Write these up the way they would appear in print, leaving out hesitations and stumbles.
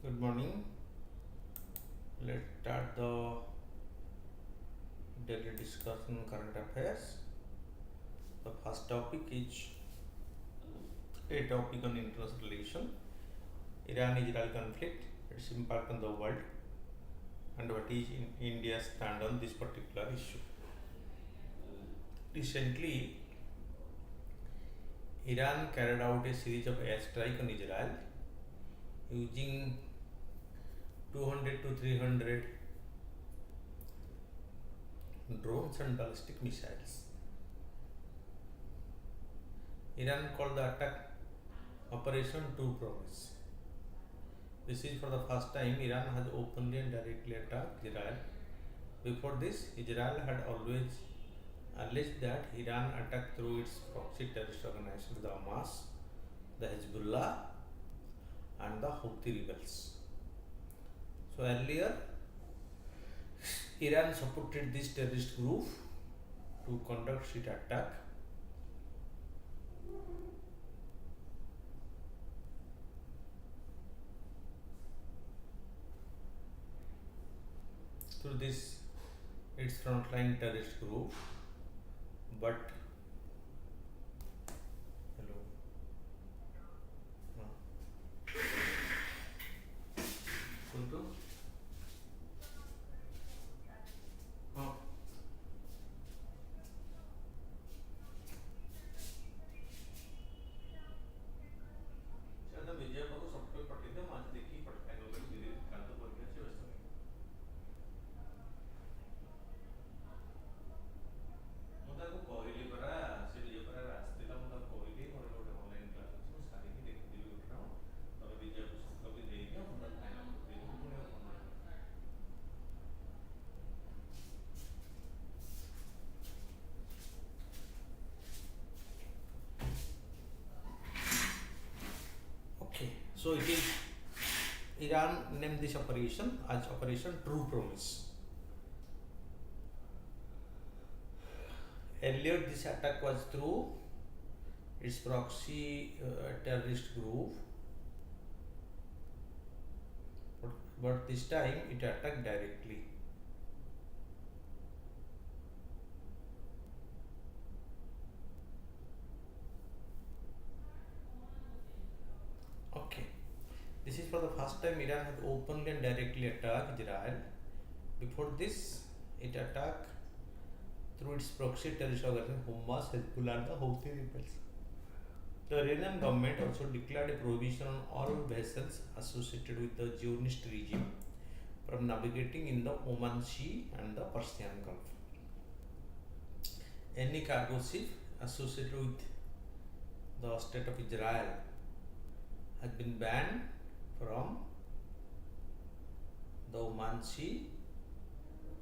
Good morning. Let's start the daily discussion on current affairs. The first topic is a topic on international relation, Iran-Israel conflict, its impact on the world, and what is India's stand on this particular issue. Recently, Iran carried out a series of airstrikes on Israel using 200 to 300 drones and ballistic missiles. Iran called the attack Operation True Promise. This is for the first time Iran has openly and directly attacked Israel. Before this, Israel had always alleged that Iran attacked through its proxy terrorist organizations, the Hamas, the Hezbollah, and the Houthi rebels. So earlier, Iran supported this terrorist group to conduct its attack. Through this, its frontline terrorist group, but hello, Kuntu, चलो विजय बाबू software पढ़ते हैं आज देखी पढ़ते हैं लोग धीरे काल तो परीक्षा से व्यस्त हैं मुझे को कहली परा से विजय परा रास्ते ला मुझे कहली मोर लोड ऑनलाइन क्लास में सारी की देख दिल उठना तब विजय को सॉफ्टवेयर दे दिया मुझे फाइनल दे दूं Pune online Okay, so it is Iran named this operation as Operation True Promise. Earlier, this attack was through its proxy terrorist group, but this time it attacked directly. Okay, this is for the first time Iran has openly and directly attacked Israel. Before this, it attacked through its proxy terrorist organization Hamas, Hezbollah, and the Houthi rebels. The Iranian government also declared a prohibition on all vessels associated with the Zionist regime from navigating in the Oman Sea and the Persian Gulf. Any cargo ship associated with the state of Israel has been banned from the Oman Sea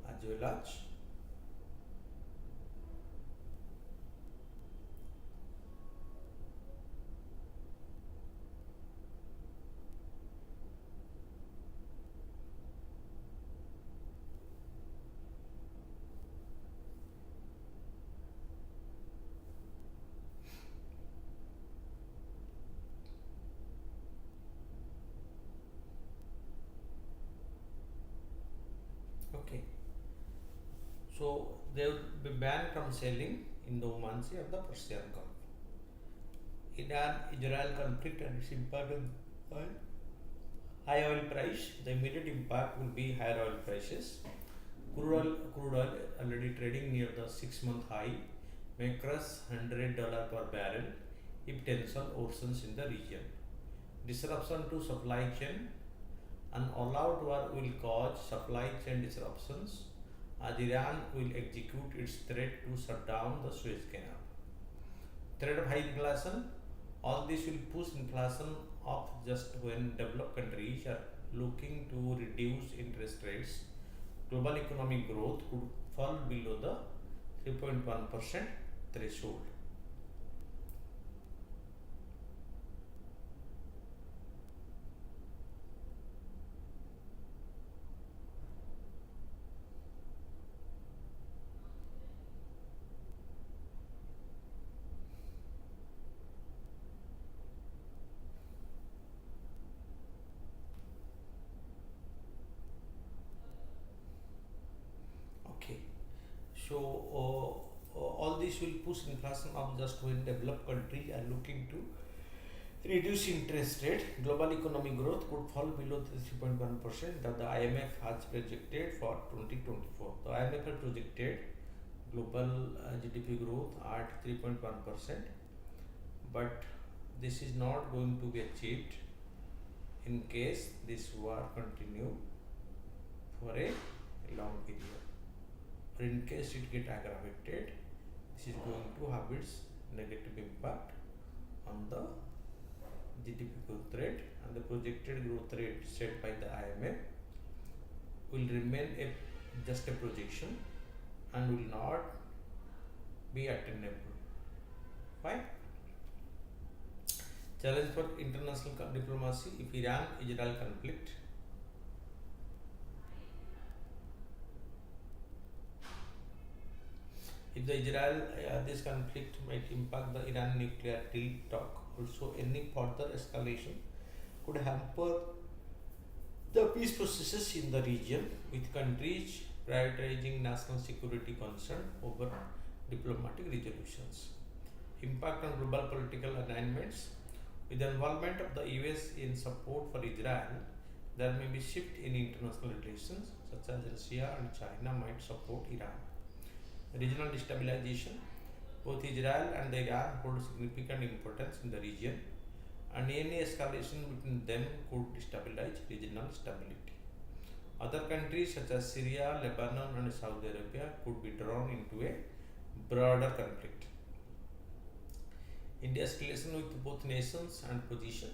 as well as okay. So they will be banned from sailing in the Oman Sea and the Persian Gulf. Iran-Israel conflict and its impact on oil. High oil price. The immediate impact will be higher oil prices. Crude oil already trading near the 6-month high may crush $100 per barrel if tension worsens in the region. Disruption to supply chain. An all-out war will cause supply chain disruptions as Iran will execute its threat to shut down the Suez Canal. Threat of high inflation. All this will push inflation up just when developed countries are looking to reduce interest rates. Global economic growth could fall below the 3.1% threshold. So all this will push inflation up just when developed countries are looking to reduce interest rate. Global economic growth could fall below 3.1% that the IMF has projected for 2024. The IMF has projected global GDP growth at 3.1%, but this is not going to be achieved in case this war continue for a long period, or in case it get aggravated. This is going to have its negative impact on the GDP growth rate, and the projected growth rate set by the IMF will remain just a projection and will not be attainable. Why? Challenge for international diplomacy. If Iran-Israel conflict if the Israel this conflict might impact the Iran nuclear deal talk. Also, any further escalation could hamper the peace processes in the region, with countries prioritizing national security concern over diplomatic resolutions. Impact on global political alignments. With the involvement of the US in support for Israel, there may be shift in international relations, such as Russia and China might support Iran. Regional destabilization. Both Israel and Iran hold significant importance in the region, and any escalation between them could destabilize regional stability. Other countries such as Syria, Lebanon, and Saudi Arabia could be drawn into a broader conflict. India's relation with both nations and position.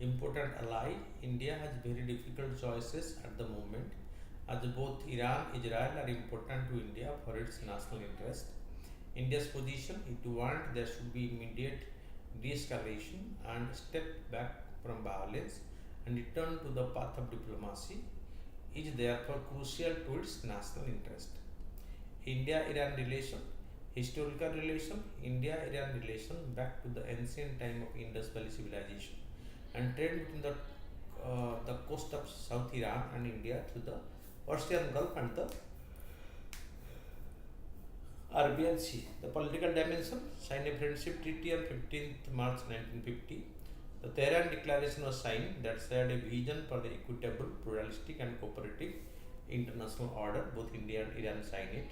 Important ally. India has very difficult choices at the moment, as both Iran and Israel are important to India for its national interest. India's position, if you want, there should be immediate de-escalation and step back from violence and return to the path of diplomacy, is therefore crucial to its national interest. India-Iran relation. Historical relation. India-Iran relation back to the ancient time of Indus Valley civilization and trade between the coast of South Iran and India through the Persian Gulf and the Arabian Sea. The political dimension. Signed a friendship treaty on 15th March 1950. The Tehran Declaration was signed that shared a vision for the equitable, pluralistic and cooperative international order. Both India and Iran signed it.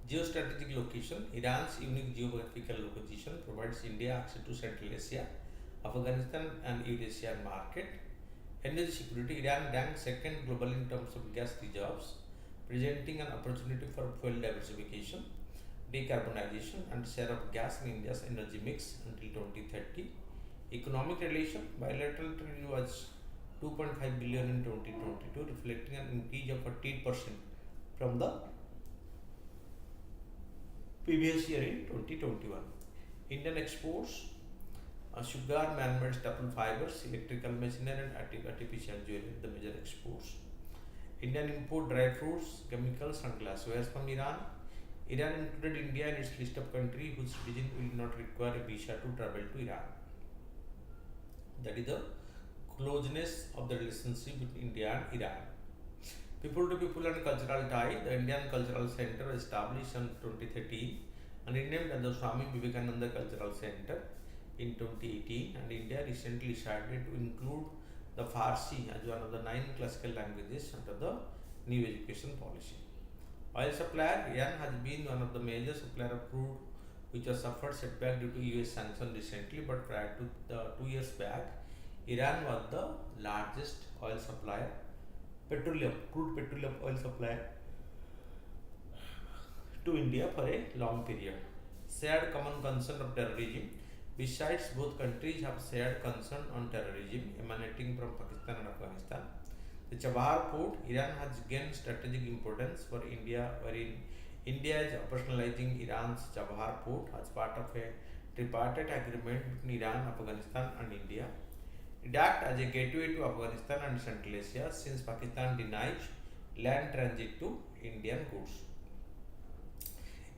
Geostrategic location. Iran's unique geographical position provides India access to Central Asia, Afghanistan and Eurasian market. Energy security. Iran ranks second globally in terms of gas reserves, presenting an opportunity for fuel diversification, decarbonization and share of gas in India's energy mix until 2030. Economic relation. Bilateral trade was 2.5 billion in 2022, reflecting an increase of 14% from the previous year in 2021. Indian exports. Sugar, man-made staple fibers, electrical machinery and artificial jewelry, the major exports. Indian import dry fruits, chemicals and glassware from Iran. Iran included India in its list of countries whose citizens will not require a visa to travel to Iran. That is the closeness of the relationship between India and Iran. People to people and cultural tie. The Indian Cultural Center was established in 2013 and renamed as the Swami Vivekananda Cultural Center in 2018, and India recently decided to include the Farsi as one of the 9 classical languages under the new education policy. Oil supplier. Iran has been one of the major suppliers of crude, which has suffered setback due to US sanctions recently, but prior to the 2 years back, Iran was the largest oil supplier, crude petroleum oil supplier to India for a long period. Shared common concern of terrorism. Besides, both countries have shared concern on terrorism emanating from Pakistan and Afghanistan. The Chabahar port. Iran has gained strategic importance for India, wherein India is operationalizing Iran's Chabahar port as part of a tripartite agreement between Iran, Afghanistan and India. It acts as a gateway to Afghanistan and Central Asia, since Pakistan denies land transit to Indian goods.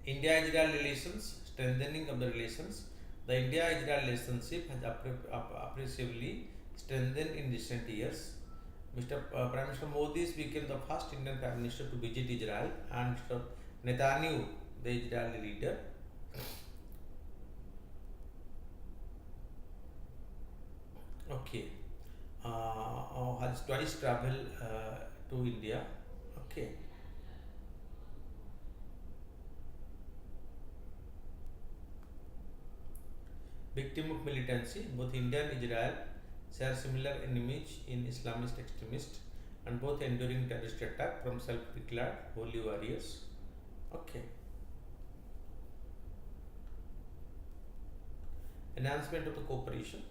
India-Israel relations. Strengthening of the relations. The India-Israel relationship has appreciably strengthened in recent years. Mr. Prime Minister Modi became the first Indian Prime Minister to visit Israel, and Mr. Netanyahu, the Israeli leader, okay, has twice traveled to India. Okay, victim of militancy, both India and Israel share similar enemies in Islamist extremists and both enduring terrorist attack from self-declared holy warriors. Okay, enhancement of the cooperation.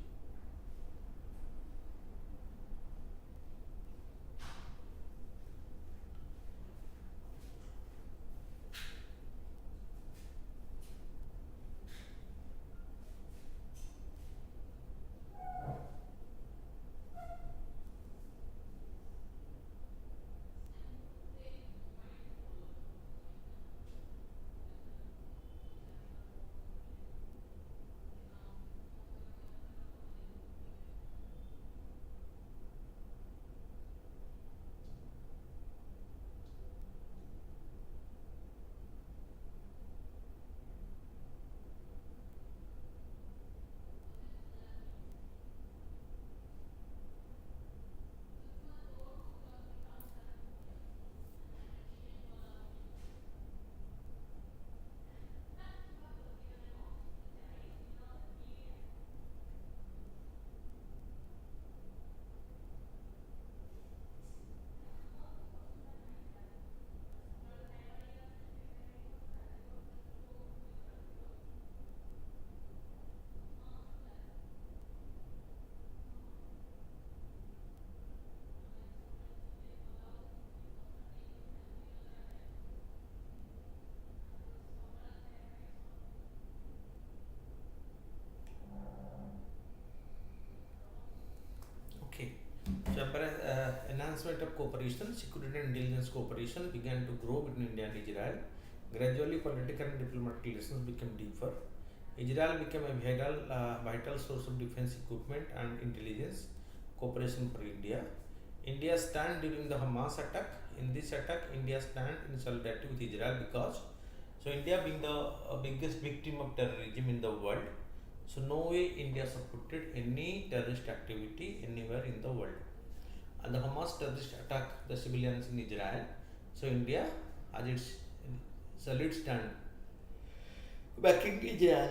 Okay. So, enhancement of cooperation, security and intelligence cooperation began to grow between India and Israel. Gradually, political and diplomatic relations became deeper. Israel became a vital source of defense equipment and intelligence cooperation for India. India stand during the Hamas attack. In this attack, India stand in solidarity with Israel because so India being the biggest victim of terrorism in the world, so no way India supported any terrorist activity anywhere in the world. And the Hamas terrorist attack the civilians in Israel. So India has its solid stand backing Israel.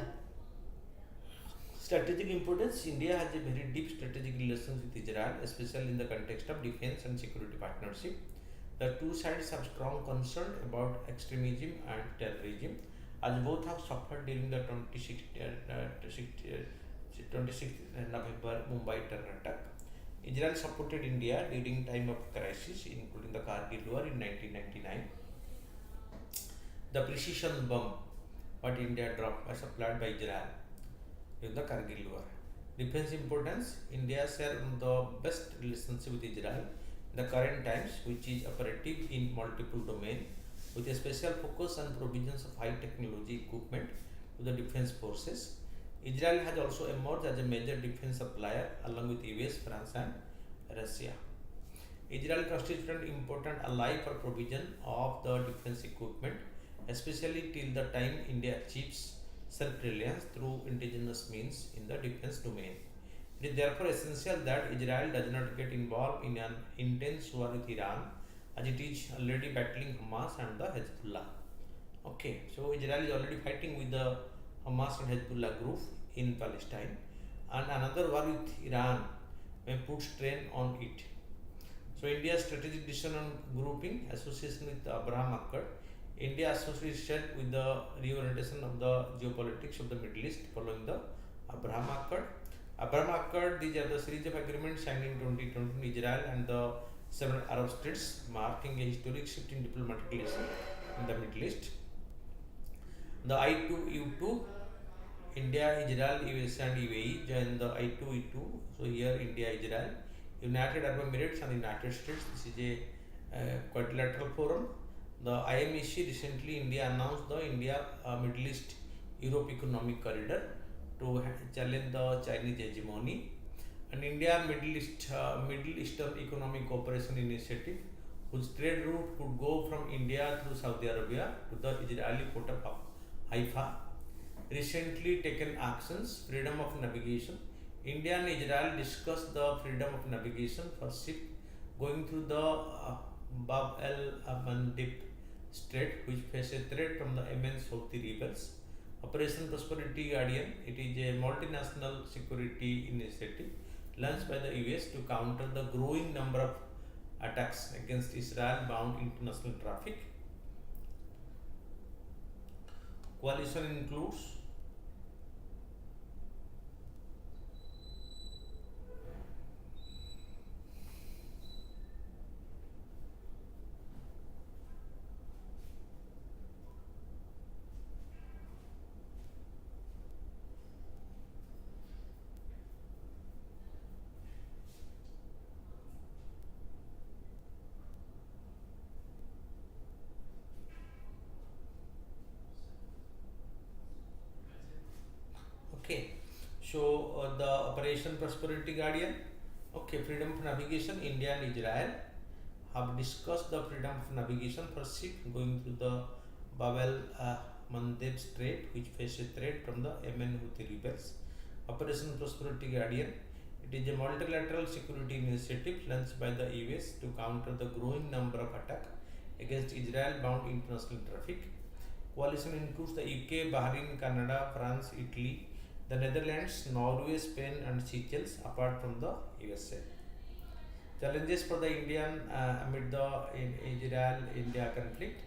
Strategic importance, India has a very deep strategic relations with Israel, especially in the context of defense and security partnership. The two sides have strong concern about extremism and terrorism, as both have suffered during the 26th November Mumbai terror attack. Israel supported India during time of crisis, including the Kargil War in 1999. The precision bomb what India dropped was supplied by Israel during the Kargil War. Defense importance, India shares one of the best relationship with Israel in the current times, which is operative in multiple domains with a special focus on provisions of high technology equipment to the defense forces. Israel has also emerged as a major defense supplier along with US, France and Russia. Israel constitutes an important ally for provision of the defense equipment, especially till the time India achieves self-reliance through indigenous means in the defense domain. It is therefore essential that Israel does not get involved in an intense war with Iran, as it is already battling Hamas and the Hezbollah. Okay, so Israel is already fighting with the Hamas and Hezbollah group in Palestine, and another war with Iran may put strain on it. So India's strategic decision on grouping association with Abraham Accord. India associated with the reorientation of the geopolitics of the Middle East following the Abraham Accord. Abraham Accord, these are the series of agreements signed in 2020 in Israel and the several Arab states, marking a historic shift in diplomatic relations in the Middle East. The I2U2, India, Israel, US and UAE joined the I2E2. So here India, Israel, United Arab Emirates and the United States. This is a quadrilateral forum. The IMEC recently India announced the India Middle East Europe Economic Corridor to challenge the Chinese hegemony. An Middle Eastern Economic Cooperation Initiative, whose trade route could go from India through Saudi Arabia to the Israeli port of Haifa. Recently taken actions, freedom of navigation. India and Israel discussed the freedom of navigation for ship going through the Bab el Mandeb Strait, which face a threat from the immense Houthi rebels. Operation Prosperity Guardian, it is a multinational security initiative launched by the US to counter the growing number of attacks against Israel-bound international traffic. Coalition includes okay. So the Operation Prosperity Guardian, okay, freedom of navigation. India and Israel have discussed the freedom of navigation for ship going through the Bab el Mandeb Strait, which face a threat from the Yemen Houthi rebels. Operation Prosperity Guardian, it is a multilateral security initiative launched by the US to counter the growing number of attacks against Israel-bound international traffic. Coalition includes the UK, Bahrain, Canada, France, Italy, the Netherlands, Norway, Spain, and Seychelles, apart from the USA. Challenges for the Indian amid the Israel-India conflict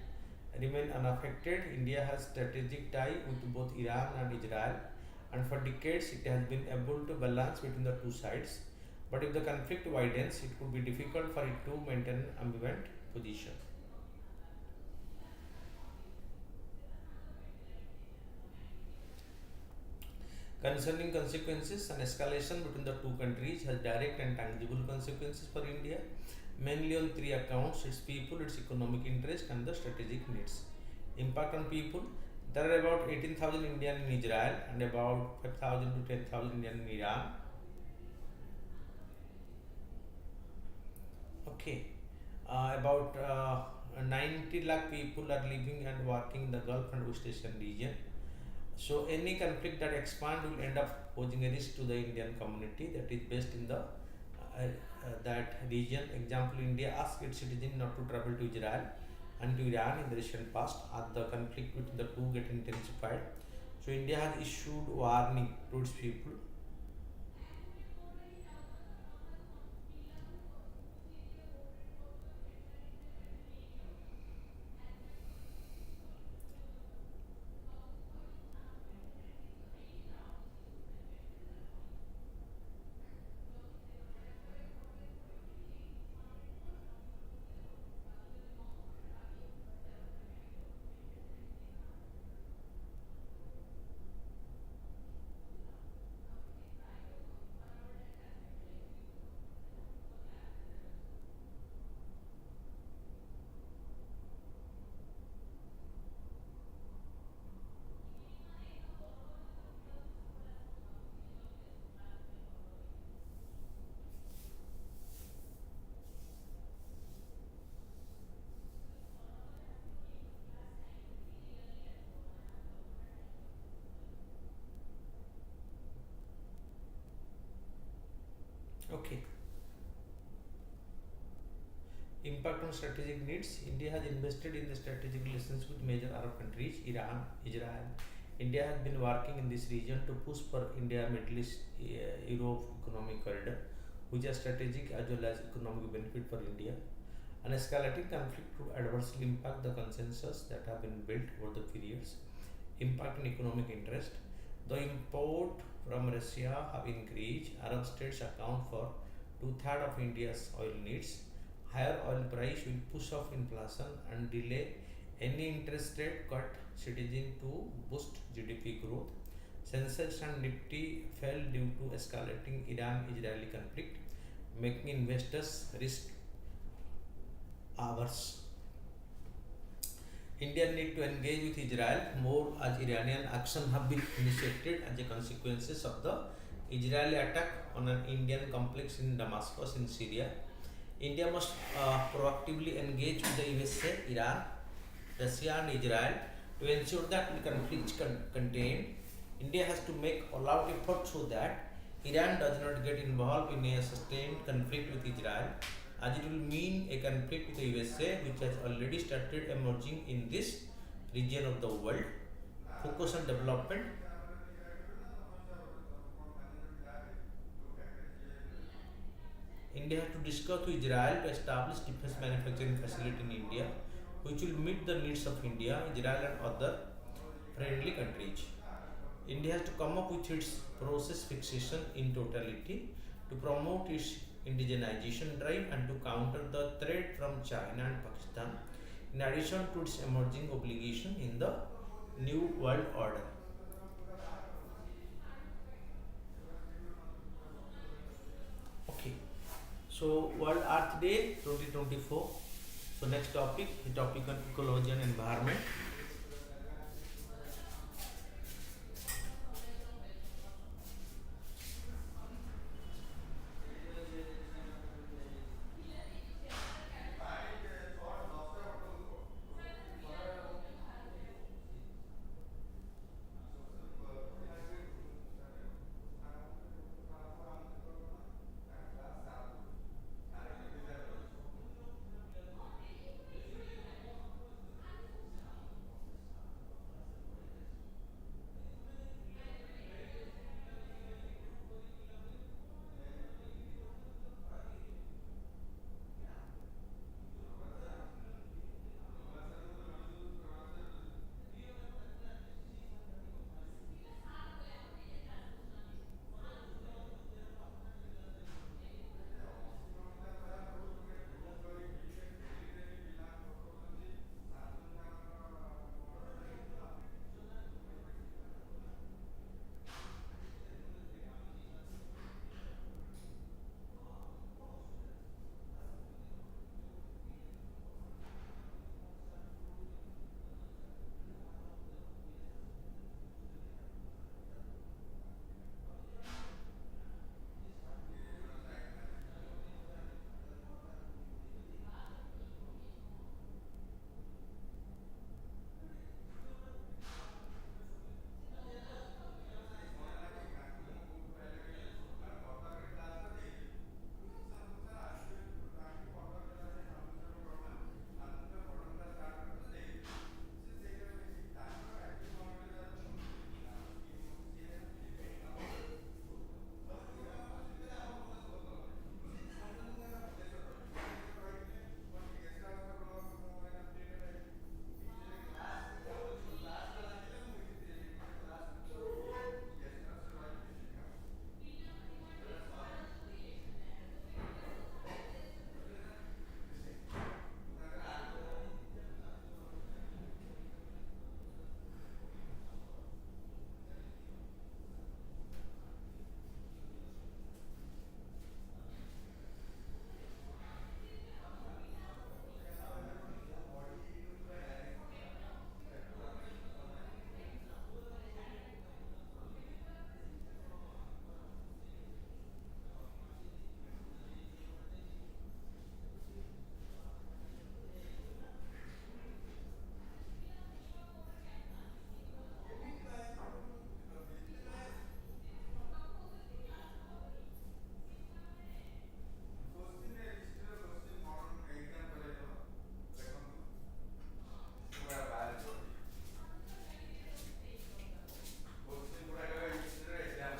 remain unaffected. India has strategic tie with both Iran and Israel, and for decades it has been able to balance between the two sides. But if the conflict widens, it could be difficult for it to maintain an ambivalent position. Concerning consequences, an escalation between the two countries has direct and tangible consequences for India, mainly on three accounts: its people, its economic interest, and the strategic needs. Impact on people: there are about 18,000 Indian in Israel and about 5,000 to 10,000 Indian in Iran. Okay, about 90 lakh people are living and working in the Gulf and West Asian region. So any conflict that expands will end up posing a risk to the Indian community that is based in the that region. Example: India asked its citizens not to travel to Israel and to Iran in the recent past as the conflict between the two get intensified. So India has issued warning to its people. Okay. Impact on strategic needs. India has invested in the strategic relations with major Arab countries, Iran, Israel. India has been working in this region to push for India Middle East Europe economic corridor, which is strategic as well as economic benefit for India. An escalating conflict could adversely impact the consensus that have been built over the periods. Impact on economic interest. The import from Russia have increased. Arab states account for two-thirds of India's oil needs. Higher oil price will push off inflation and delay any interest rate cut citizen to boost GDP growth. Sensex and Nifty fell due to escalating Iran-Israeli conflict, making investors risk averse. India need to engage with Israel more as Iranian action have been initiated as a consequences of the Israeli attack on an Indian complex in Damascus in Syria. India must proactively engage with the USA, Iran, Russia, and Israel to ensure that the conflict is contained. India has to make all-out effort so that Iran does not get involved in a sustained conflict with Israel, as it will mean a conflict with the USA, which has already started emerging in this region of the world. Focus on development. India has to discuss with Israel to establish defense manufacturing facility in India, which will meet the needs of India, Israel, and other friendly countries. India has to come up with its process fixation in totality to promote its indigenization drive and to counter the threat from China and Pakistan, in addition to its emerging obligation in the new world order. Okay, so World Earth Day 2024. So next topic, the topic on ecology and environment.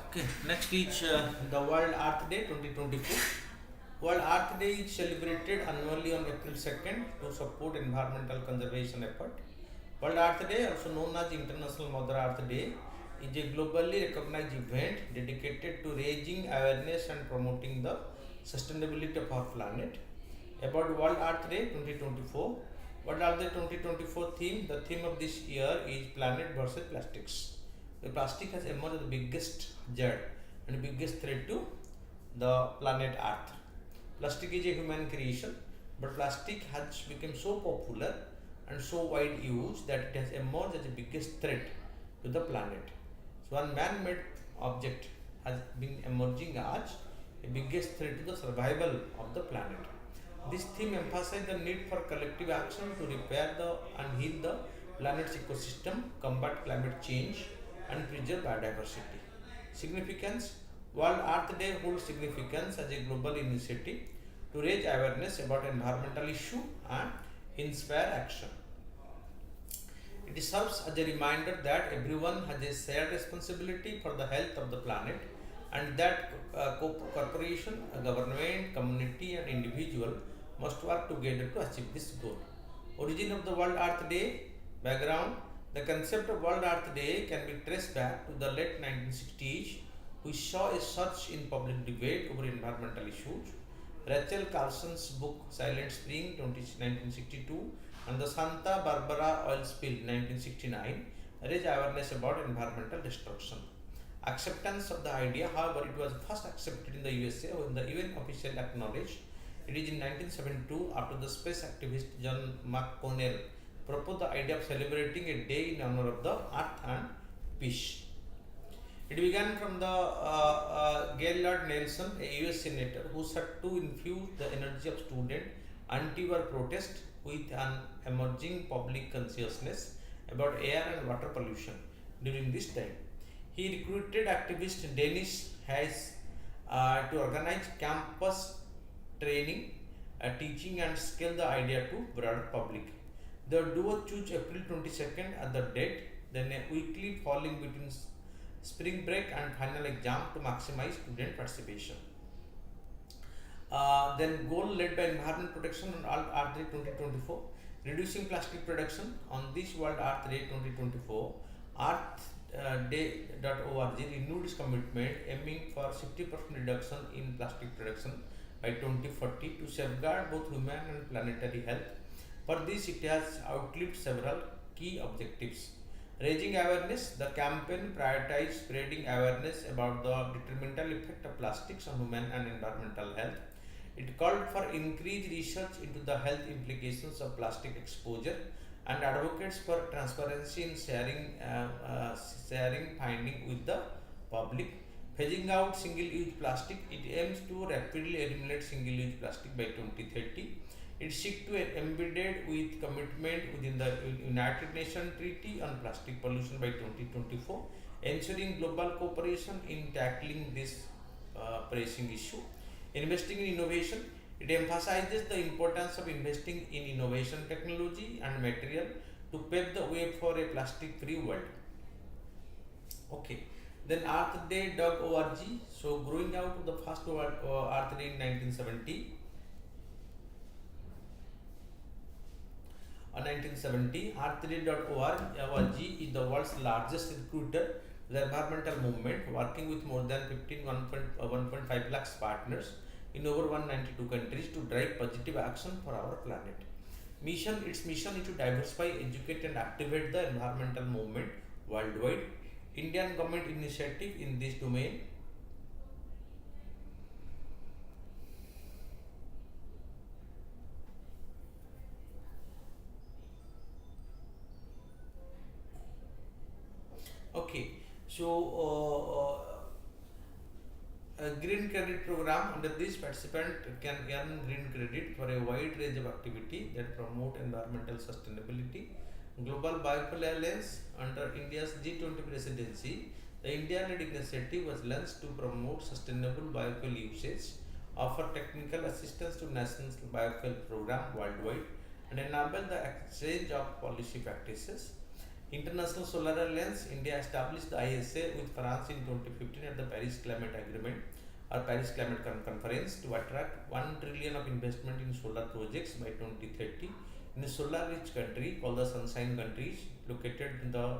Okay, next is the World Earth Day 2024. World Earth Day is celebrated annually on April 2nd to support environmental conservation effort. World Earth Day, also known as International Mother Earth Day, is a globally recognized event dedicated to raising awareness and promoting the sustainability of our planet. About World Earth Day 2024, World Earth Day 2024 theme, the theme of this year is Planet versus Plastics. The plastic has emerged as the biggest hazard and biggest threat to the planet Earth. Plastic is a human creation, but plastic has become so popular and so wide use that it has emerged as the biggest threat to the planet. So one man-made object has been emerging as the biggest threat to the survival of the planet. This theme emphasizes the need for collective action to repair and heal the planet's ecosystem, combat climate change, and preserve biodiversity. Significance: World Earth Day holds significance as a global initiative to raise awareness about environmental issues and inspire action. It serves as a reminder that everyone has a shared responsibility for the health of the planet and that corporation, government, community, and individual must work together to achieve this goal. Origin of the World Earth Day. Background: the concept of World Earth Day can be traced back to the late 1960s, which saw a surge in public debate over environmental issues. Rachel Carlson's book Silent Spring 1962 and the Santa Barbara oil spill 1969 raised awareness about environmental destruction. Acceptance of the idea, however, it was first accepted in the USA when the UN officially acknowledged it is in 1972 after the space activist John McConnell proposed the idea of celebrating a day in honor of the earth and peace. It began from the Gaylord Nelson, a US senator, who sought to infuse the energy of student anti-war protest with an emerging public consciousness about air and water pollution. During this time, he recruited activist Dennis Hayes to organize campus training, teaching, and scale the idea to broader public. The duo chose April 22nd as the date, then a weekly falling between spring break and final exam to maximize student participation. Then goal led by Environment Protection on Earth Day 2024, reducing plastic production. On this World Earth Day 2024, earthday.org renewed its commitment aiming for 60% reduction in plastic production by 2040 to safeguard both human and planetary health. For this, it has outlived several key objectives. Raising awareness, the campaign prioritized spreading awareness about the detrimental effect of plastics on human and environmental health. It called for increased research into the health implications of plastic exposure and advocates for transparency in sharing findings with the public. Phasing out single-use plastic, it aims to rapidly eliminate single-use plastic by 2030. It seeks to embedded with commitment within the United Nations Treaty on Plastic Pollution by 2024, ensuring global cooperation in tackling this pressing issue. Investing in innovation, it emphasizes the importance of investing in innovation technology and material to pave the way for a plastic-free world. Okay. Then earthday.org. So growing out of the first Earth Day in 1970. 1970, earthday.org is the world's largest recruiter to the environmental movement, working with more than 1.5 lakhs partners in over 192 countries to drive positive action for our planet. Its mission is to diversify, educate, and activate the environmental movement worldwide. Indian government initiative in this domain. Okay, so a green credit program. Under this, participant can earn green credit for a wide range of activity that promote environmental sustainability. Global Biofuel Alliance. Under India's G20 presidency, the India-led initiative was launched to promote sustainable biofuel usage, offer technical assistance to national biofuel program worldwide, and enable the exchange of policy practices. International Solar Alliance. India established the ISA with France in 2015 at the Paris Climate Agreement or Paris Climate Conference to attract 1 trillion of investment in solar projects by 2030 in a solar-rich country called the Sunshine Countries, located in the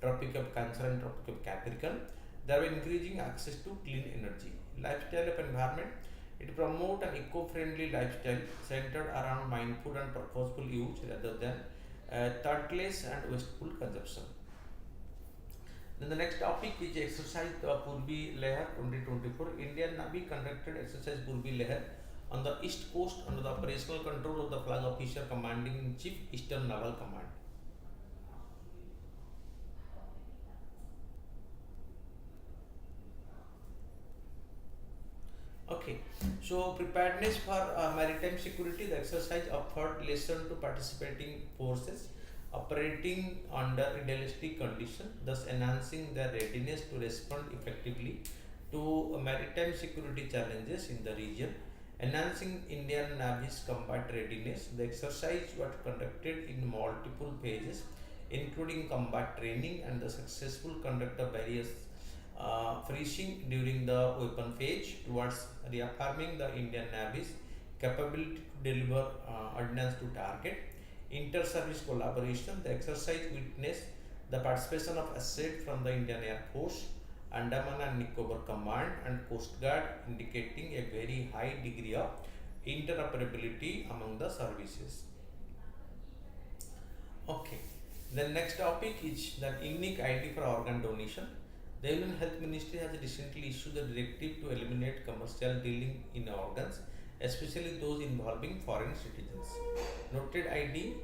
Tropic of Cancer and Tropic of Capricorn, thereby increasing access to clean energy. Lifestyle of environment. It promotes an eco-friendly lifestyle centered around mindful and purposeful use rather than thoughtless and wasteful consumption. Then the next topic is exercise Purbi Leher 2024. Indian Navy conducted exercise Purbi Leher on the east coast under the operational control of the Flag Officer Commanding in Chief, Eastern Naval Command. Okay, so preparedness for maritime security, the exercise offered lesson to participating forces operating under realistic conditions, thus enhancing their readiness to respond effectively to maritime security challenges in the region. Enhancing Indian Navy's combat readiness, the exercise was conducted in multiple phases, including combat training and the successful conduct of various finishing during the weapon phase towards reaffirming the Indian Navy's capability to deliver ordnance to target. Inter-service collaboration, the exercise witnessed the participation of assets from the Indian Air Force, Andaman and Nicobar Command and Coast Guard, indicating a very high degree of interoperability among the services. Okay, the next topic is that unique ID for organ donation. The Union Health Ministry has recently issued a directive to eliminate commercial dealing in organs, especially those involving foreign citizens. Noted ID,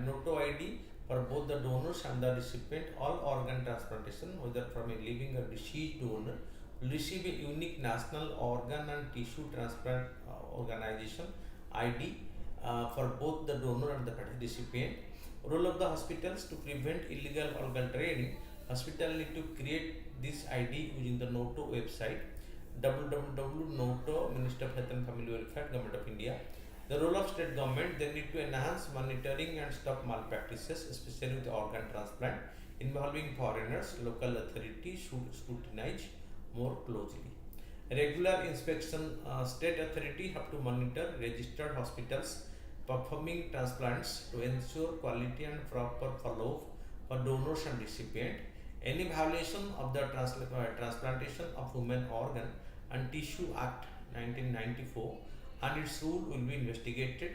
Noto ID for both the donors and the recipient, all organ transplantation, whether from a living or deceased donor, will receive a unique national organ and tissue transplant organization ID for both the donor and the recipient. Role of the hospitals to prevent illegal organ trading. Hospital need to create this ID using the Noto website www.noto Minister of Health and Family Welfare, Government of India. The role of state government, they need to enhance monitoring and stop malpractices, especially with organ transplant involving foreigners. Local authorities should scrutinize more closely. Regular inspection, state authority have to monitor registered hospitals performing transplants to ensure quality and proper follow-up for donors and recipient. Any violation of the Transplantation of Human Organ and Tissue Act 1994 and its rule will be investigated.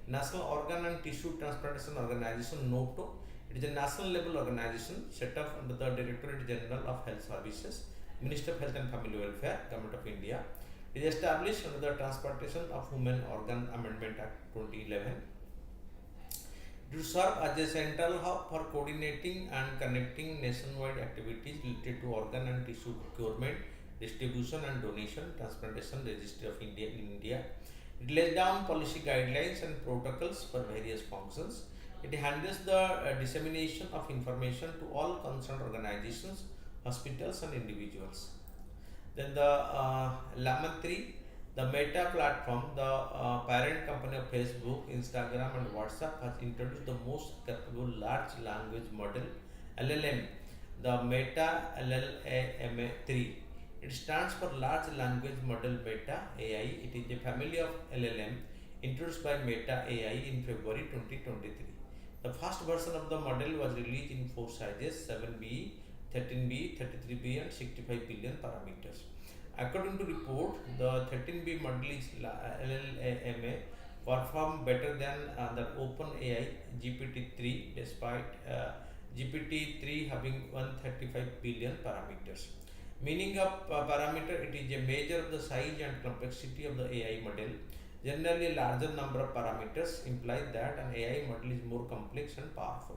National Organ and Tissue Transplantation Organization (NOTO). It is a national level organization set up under the Directorate General of Health Services, Minister of Health and Family Welfare, Government of India. It is established under the Transplantation of Human Organ Amendment Act 2011 to serve as a central hub for coordinating and connecting nationwide activities related to organ and tissue procurement, distribution and donation, transplantation registry of India in India. It lays down policy guidelines and protocols for various functions. It handles the dissemination of information to all concerned organizations, hospitals and individuals. Then the Lemon 3, the Meta platform, the parent company of Facebook, Instagram and WhatsApp, has introduced the most capable large language model LLM, the Meta LLM 3. It stands for Large Language Model Meta AI. It is a family of LLM introduced by Meta AI in February 2023. The first version of the model was released in 4 sizes: 7B, 13B, 33B and 65 billion parameters. According to report, the 13B model is LLMA perform better than the OpenAI GPT-3 despite GPT-3 having 135 billion parameters. Meaning of parameter, it is a measure of the size and complexity of the AI model. Generally, a larger number of parameters imply that an AI model is more complex and powerful.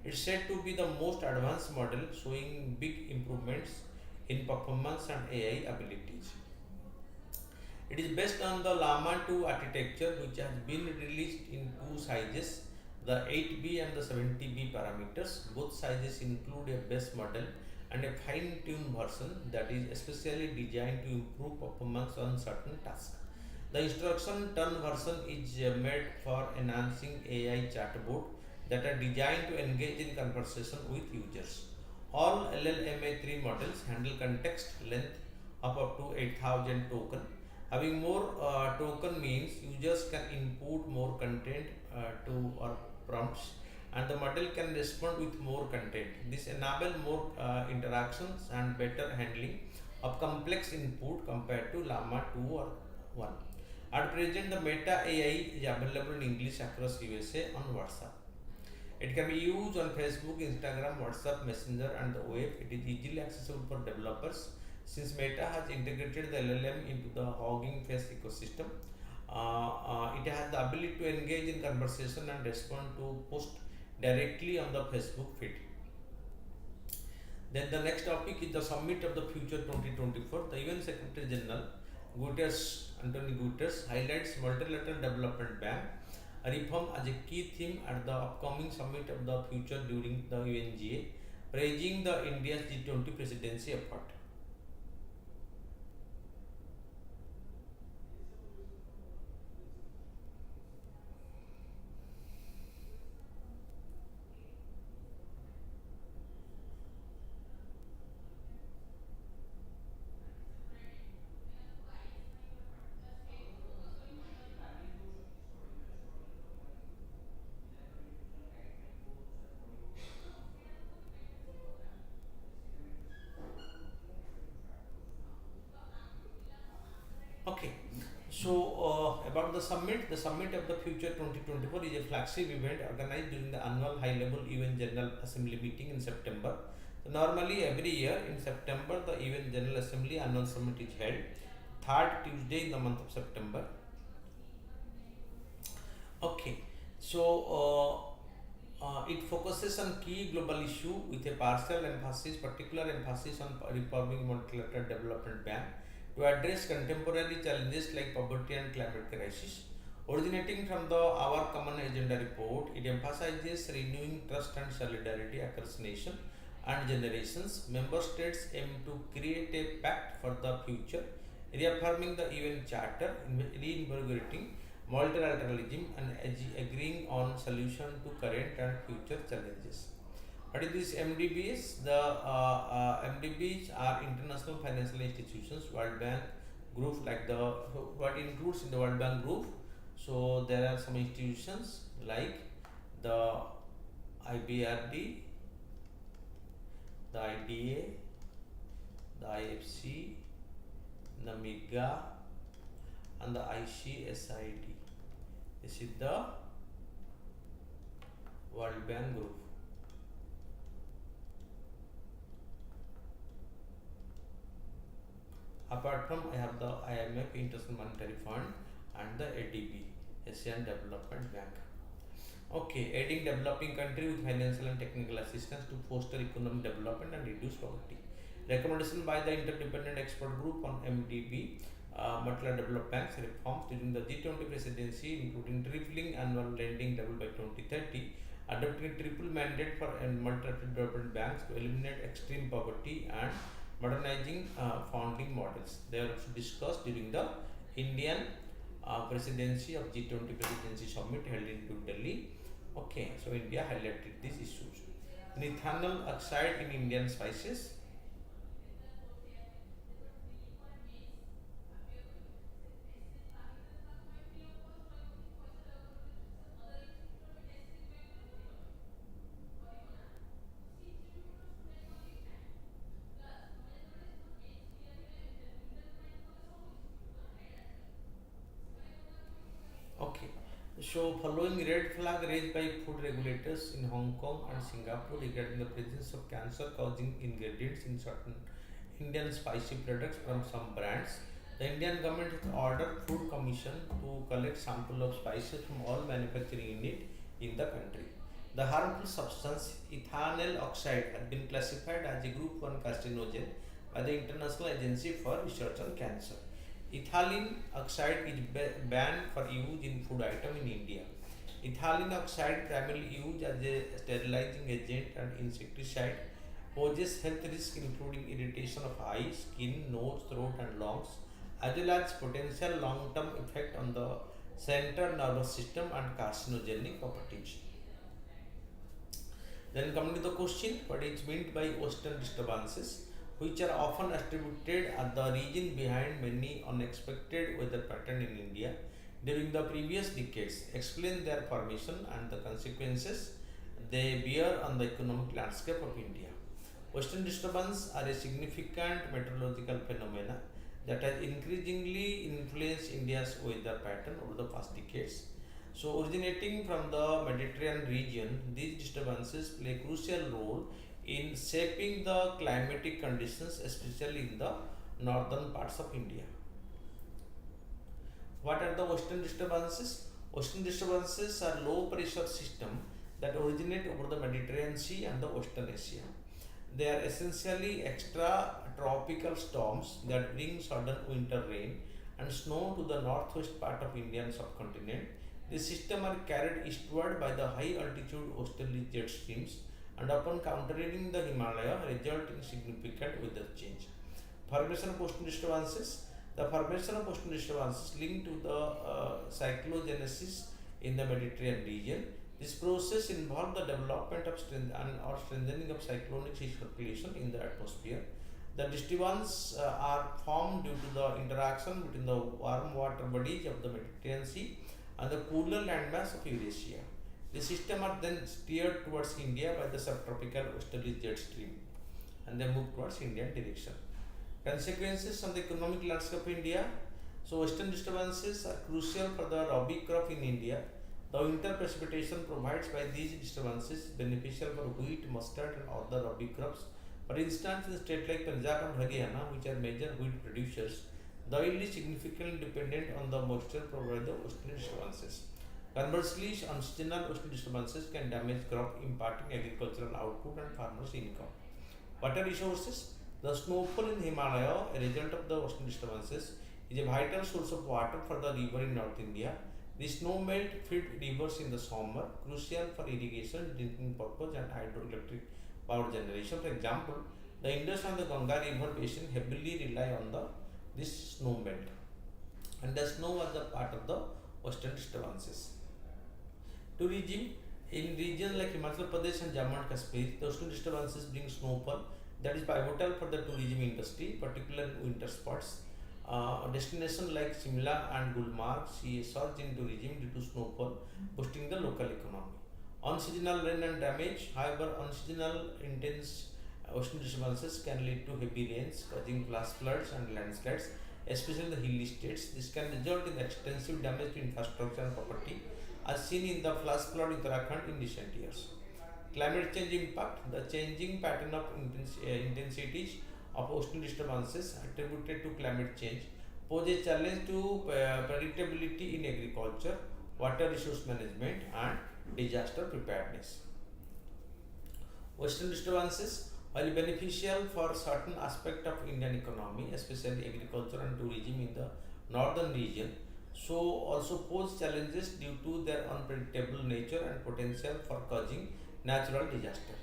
It is said to be the most advanced model, showing big improvements in performance and AI abilities. It is based on the Llama 2 architecture, which has been released in 2 sizes, the 8B and the 70B parameters. Both sizes include a base model and a fine-tuned version that is especially designed to improve performance on certain tasks. The instruction turn version is made for enhancing AI chatbot that are designed to engage in conversation with users. All LLMA3 models handle context length of up to 8000 token. Having more token means users can input more content to or prompts, and the model can respond with more content. This enables more interactions and better handling of complex input compared to Llama 2 or 1. At present, the Meta AI is available in English across USA on WhatsApp. It can be used on Facebook, Instagram, WhatsApp, Messenger and the web. It is easily accessible for developers since Meta has integrated the LLM into the Hugging Face ecosystem. It has the ability to engage in conversation and respond to posts directly on the Facebook feed. Then the next topic is the Summit of the Future 2024. The UN Secretary General Anthony Guterres highlights multilateral development bank reform as a key theme at the upcoming summit of the future during the UNGA, praising the India's G20 presidency effort. Okay, so about the Summit of the Future 2024 is a flagship event organized during the annual high-level UN General Assembly meeting in September. So normally, every year in September, the UN General Assembly annual summit is held, third Tuesday in the month of September. Okay, so it focuses on key global issue with a particular emphasis on reforming multilateral development bank to address contemporary challenges like poverty and climate crisis. Originating from the Our Common Agenda report, it emphasizes renewing trust and solidarity across nations and generations. Member states aim to create a pact for the future, reaffirming the UN Charter, reinvigorating multilateralism, and agreeing on solutions to current and future challenges. What is this MDBs? The MDBs are international financial institutions, World Bank group, like the what includes in the World Bank group. So there are some institutions like the IBRD, the IDA, the IFC, the MIGA, and the ICSID. This is the World Bank group. Apart from, I have the IMF, International Monetary Fund, and the ADB, Asian Development Bank. Okay, aiding developing country with financial and technical assistance to foster economic development and reduce poverty. Recommendation by the Interdependent Expert Group on MDB, multilateral development banks reforms during the G20 presidency, including tripling annual lending level by 2030, adopting a triple mandate for multilateral development banks to eliminate extreme poverty, and modernizing funding models. They are also discussed during the Indian presidency of G20 presidency summit held in New Delhi. Okay, so India highlighted these issues. Ethanol oxide in Indian spices. Okay, so following red flag raised by food regulators in Hong Kong and Singapore regarding the presence of cancer causing ingredients in certain Indian spicy products from some brands, the Indian government has ordered Food Commission to collect sample of spices from all manufacturing unit in the country. The harmful substance ethanol oxide has been classified as a group 1 carcinogen by the International Agency for Research on Cancer. Ethylene oxide is banned for use in food item in India. Ethylene oxide, primarily used as a sterilizing agent and insecticide, poses health risks including irritation of eyes, skin, nose, throat, and lungs, as well as potential long-term effect on the central nervous system and carcinogenic properties. Then coming to the question, what is meant by Western disturbances, which are often attributed as the reason behind many unexpected weather patterns in India during the previous decades. Explain their formation and the consequences they bear on the economic landscape of India. Western disturbances are a significant meteorological phenomena that has increasingly influenced India's weather pattern over the past decades. So, originating from the Mediterranean region, these disturbances play a crucial role in shaping the climatic conditions, especially in the northern parts of India. What are the western disturbances? Western disturbances are low pressure systems that originate over the Mediterranean Sea and the Western Asia. They are essentially extra tropical storms that bring sudden winter rain and snow to the northwest part of Indian subcontinent. This system are carried eastward by the high altitude westerly jet streams and upon countering the Himalaya result in significant weather change. Formation of ocean disturbances. The formation of ocean disturbances linked to the cyclogenesis in the Mediterranean region. This process involves the development of or strengthening of cyclonic circulation in the atmosphere. The disturbances are formed due to the interaction between the warm water bodies of the Mediterranean Sea and the cooler landmass of Eurasia. The system are then steered towards India by the subtropical westerly jet stream and they move towards Indian direction. Consequences on the economic landscape of India. So, western disturbances are crucial for the rabi crop in India. The winter precipitation provided by these disturbances is beneficial for wheat, mustard, and other rabi crops. For instance, in states like Punjab and Haryana, which are major wheat producers, the yield is significantly dependent on the moisture provided by the western disturbances. Conversely, unseasonal western disturbances can damage crop, impacting agricultural output and farmers' income. Water resources. The snowfall in Himalaya, a result of the ocean disturbances, is a vital source of water for the river in North India. The snow melt feed rivers in the summer, crucial for irrigation, drinking purpose, and hydroelectric power generation. For example, the Indus and the Ganga river basin heavily rely on this snow melt, and the snow was the part of the western disturbances. Tourism. In regions like Himachal Pradesh and Jammu and Kashmir, the ocean disturbances bring snowfall that is pivotal for the tourism industry, particularly in winter spots. Destinations like Shimla and Gulmarg see a surge in tourism due to snowfall, boosting the local economy. Unseasonal rain and damage. However, unseasonal intense ocean disturbances can lead to heavy rains, causing flash floods and landslides, especially in the hilly states. This can result in extensive damage to infrastructure and property, as seen in the flash flood in Uttarakhand in recent years. Climate change impact. The changing pattern of intensities of ocean disturbances attributed to climate change pose a challenge to predictability in agriculture, water resource management, and disaster preparedness. Ocean disturbances, while beneficial for certain aspects of Indian economy, especially agriculture and tourism in the northern region, so also pose challenges due to their unpredictable nature and potential for causing natural disaster.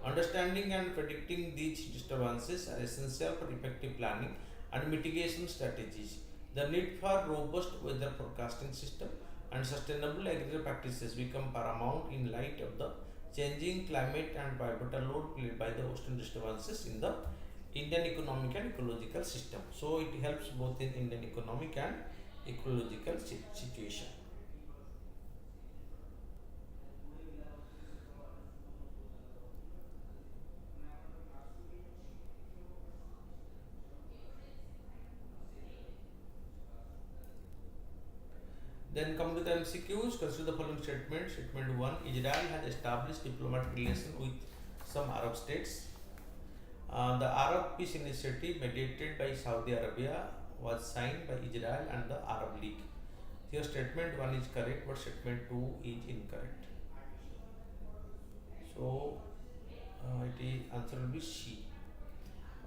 Understanding and predicting these disturbances are essential for effective planning and mitigation strategies. The need for robust weather forecasting system and sustainable agricultural practices become paramount in light of the changing climate and pivotal role played by the ocean disturbances in the Indian economic and ecological system. So it helps both in Indian economic and ecological situation. Then come to the MCQs. Consider the following statement. Statement 1. Israel has established diplomatic relations with some Arab states. The Arab Peace Initiative mediated by Saudi Arabia was signed by Israel and the Arab League. Here statement 1 is correct, but statement 2 is incorrect. So it is answer will be C.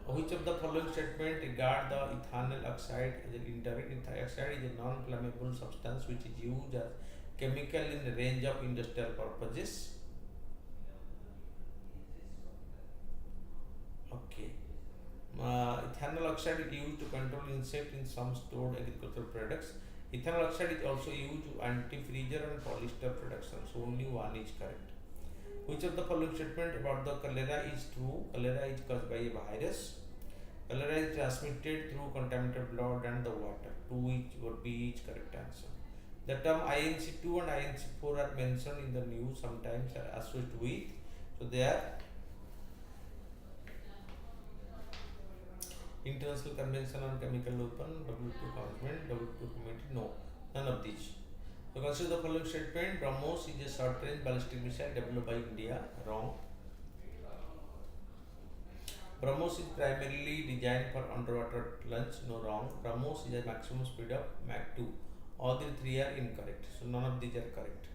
Which of the following statement regard the ethanol oxide as an indirect? Ethyl oxide is a non-flammable substance which is used as chemical in a range of industrial purposes. Okay. Ethanol oxide is used to control insect in some stored agricultural products. Ethanol oxide is also used to anti-freezer and polyester production. So only one is correct. Which of the following statement about the cholera is true? Cholera is caused by a virus. Cholera is transmitted through contaminated blood and the water. 2 would be each correct answer. The term INC2 and INC4 are mentioned in the news, sometimes are associated with. So they are International Convention on Chemical Weapon, W2 Commitment, W2 Committee. No, none of these. So consider the following statement. BrahMos is a short-range ballistic missile developed by India. Wrong. BrahMos is primarily designed for underwater launch. No, wrong. BrahMos is a maximum speed of Mach 2. All the three are incorrect. So none of these are correct.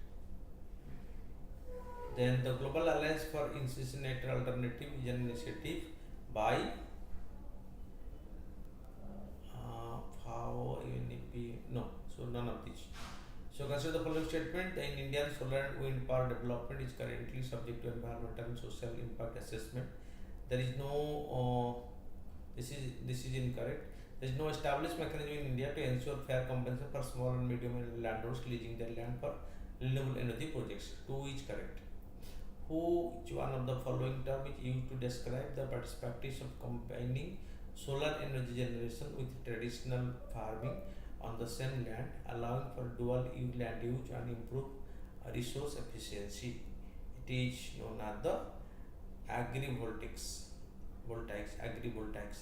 Then the Global Alliance for Incinerator Alternative is an initiative by be no. So none of these. So consider the following statement: in India, solar and wind power development is currently subject to environmental and social impact assessment. There is no. This is incorrect. There is no established mechanism in India to ensure fair compensation for small and medium landowners leasing their land for renewable energy projects. 2 is correct. Which one of the following term is used to describe the perspectives of combining solar energy generation with traditional farming on the same land, allowing for dual land use and improve resource efficiency? It is known as the agrivoltaics.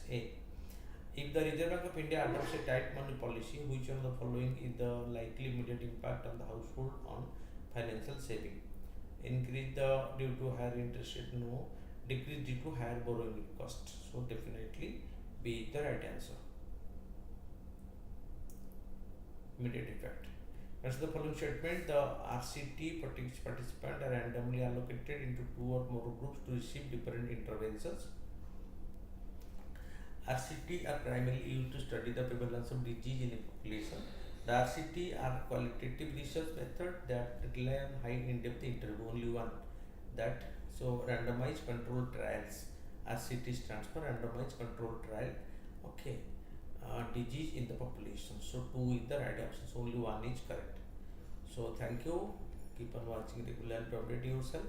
A. If the Reserve Bank of India adopts a tight money policy, which one of the following is the likely immediate impact on the household on financial saving? Increase due to higher interest rate? No. Decrease due to higher borrowing cost? So definitely B is the right answer. Immediate effect. As the following statement: the RCT participants are randomly allocated into 2 or more groups to receive different interventions. RCT are primarily used to study the prevalence of disease in a population. The RCT are qualitative research method that rely on high in-depth interview. Only one that. So randomized controlled trials. RCT stands for randomized controlled trial. Okay. Disease in the population. So 2 is the right option. So only one is correct. So thank you. Keep on watching regularly and update yourself.